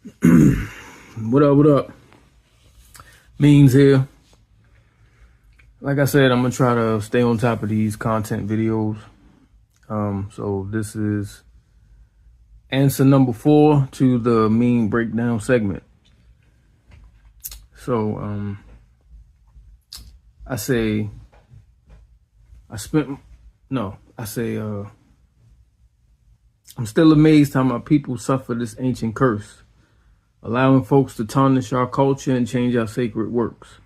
What up, what up? Means here. Like I said, I'm gonna try to stay on top of these content videos. So this is answer number 4 to the meme breakdown segment. So I say I'm still amazed how my people suffer this ancient curse, allowing folks to tarnish our culture and change our sacred works.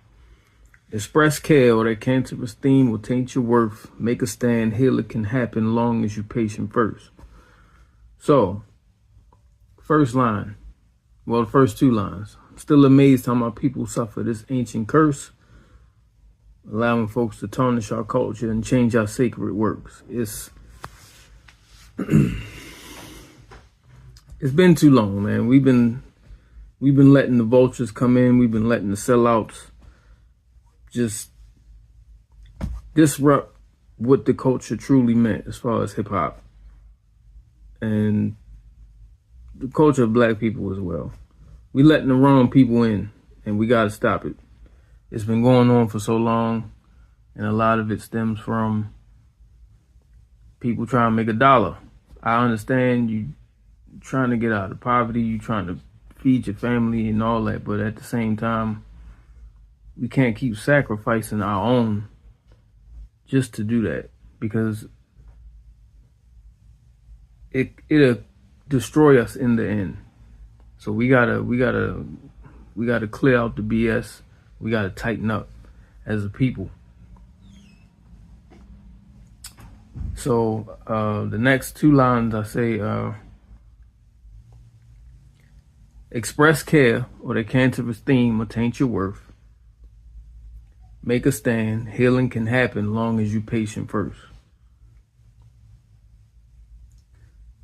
Express care or that cancerous theme will taint your worth. Make a stand, heal it can happen long as you patient first. So, first line, well, the first 2 lines. Still amazed how my people suffer this ancient curse, allowing folks to tarnish our culture and change our sacred works. It's been too long, man. We've been letting the vultures come in. We've been letting the sellouts just disrupt what the culture truly meant as far as hip hop and the culture of black people as well. We letting the wrong people in, and we gotta stop it. It's been going on for so long, and a lot of it stems from people trying to make a dollar. I understand you trying to get out of poverty, you trying to feed your family and all that, but at the same time, we can't keep sacrificing our own just to do that, because it'll destroy us in the end. So we gotta clear out the BS. We gotta tighten up as a people. So the next 2 lines I say, express care or the cancerous theme will taint your worth. Make a stand, healing can happen long as you patient first.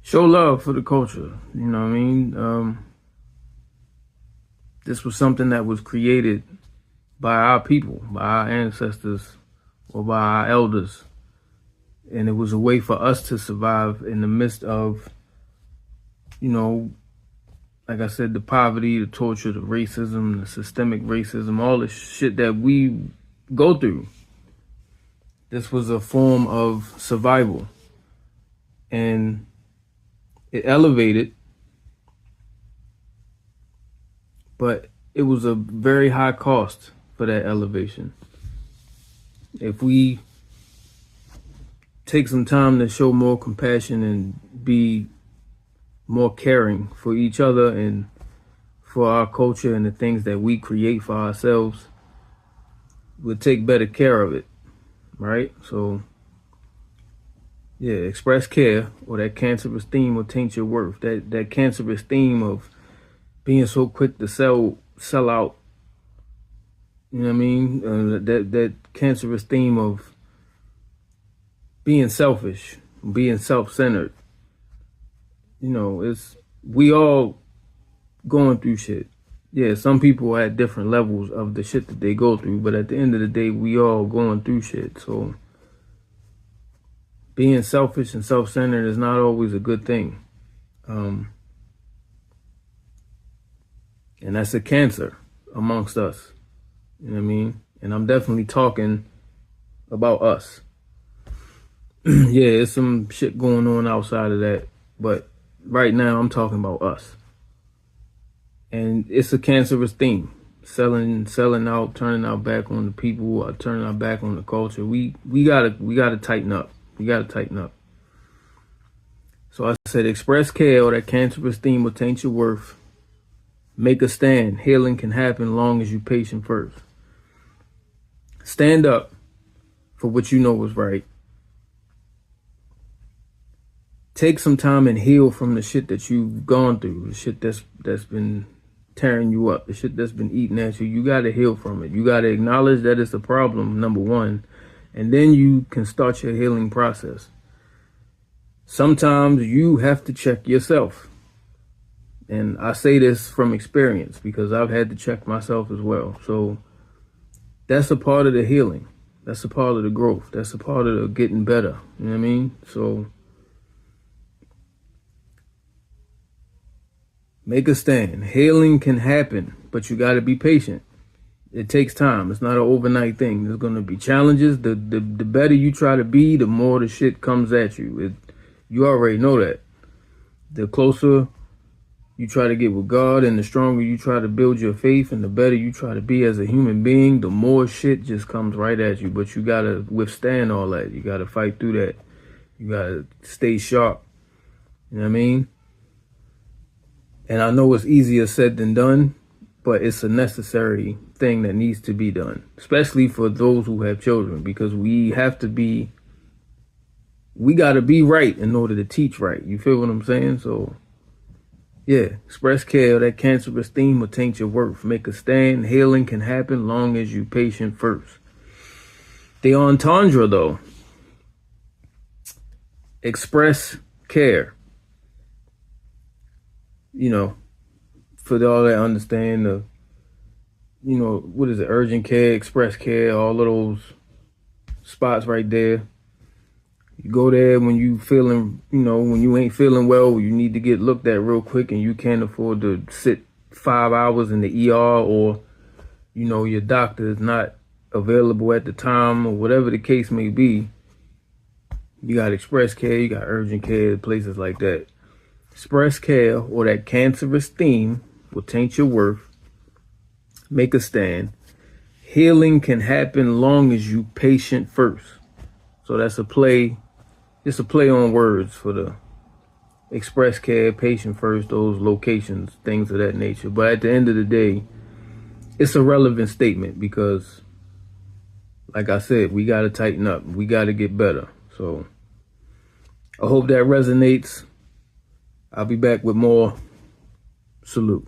Show love for the culture, you know what I mean? This was something that was created by our people, by our ancestors, or by our elders. And it was a way for us to survive in the midst of, like I said, the poverty, the torture, the racism, the systemic racism, all the shit that we go through. This was a form of survival, and it elevated, but it was a very high cost for that elevation. If we take some time to show more compassion and be more caring for each other and for our culture and the things that we create for ourselves, we'll take better care of it, right? So, yeah, express care or that cancerous theme will taint your worth. That cancerous theme of being so quick to sell out, you know what I mean? That cancerous theme of being selfish, being self-centered. We all going through shit. Yeah, some people are at different levels of the shit that they go through, but at the end of the day, we all going through shit. So being selfish and self-centered is not always a good thing. And that's a cancer amongst us. You know what I mean? And I'm definitely talking about us. Yeah, there's some shit going on outside of that, but right now I'm talking about us. And it's a cancerous theme. Selling out, turning our back on the people, or turning our back on the culture. We gotta tighten up. We gotta tighten up. So I said, express care or that cancerous theme will taint your worth. Make a stand. Healing can happen long as you patient first. Stand up for what you know is right. Take some time and heal from the shit that you've gone through, the shit that's been tearing you up, the shit that's been eating at you. You got to heal from it. You got to acknowledge that it's a problem, number one, and then you can start your healing process. Sometimes you have to check yourself. And I say this from experience because I've had to check myself as well. So that's a part of the healing. That's a part of the growth. That's a part of the getting better. You know what I mean? So Make a stand. Healing can happen, but you got to be patient. It takes time. It's not an overnight thing. There's going to be challenges. The better you try to be, the more the shit comes at you. You already know that. The closer you try to get with God and the stronger you try to build your faith and the better you try to be as a human being, the more shit just comes right at you. But you got to withstand all that. You got to fight through that. You got to stay sharp. You know what I mean? And I know it's easier said than done, but it's a necessary thing that needs to be done, especially for those who have children, because we got to be right in order to teach right. You feel what I'm saying? So, yeah, express care. That cancerous theme will taint your worth. Make a stand. Healing can happen long as you patient first. The entendre, though. Express care. You know, for all that understand the, you know, what is it? Urgent care, express care, all of those spots right there. You go there when you feeling, you know, when you ain't feeling well, you need to get looked at real quick and you can't afford to sit 5 hours in the ER, or, you know, your doctor is not available at the time, or whatever the case may be. You got express care, you got urgent care, places like that. Express care, or that cancerous theme, will taint your worth. Make a stand. Healing can happen long as you patient first. So that's a play. It's a play on words for the express care, patient first, those locations, things of that nature. But at the end of the day, it's a relevant statement because, like I said, we got to tighten up. We got to get better. So I hope that resonates. I'll be back with more. Salute.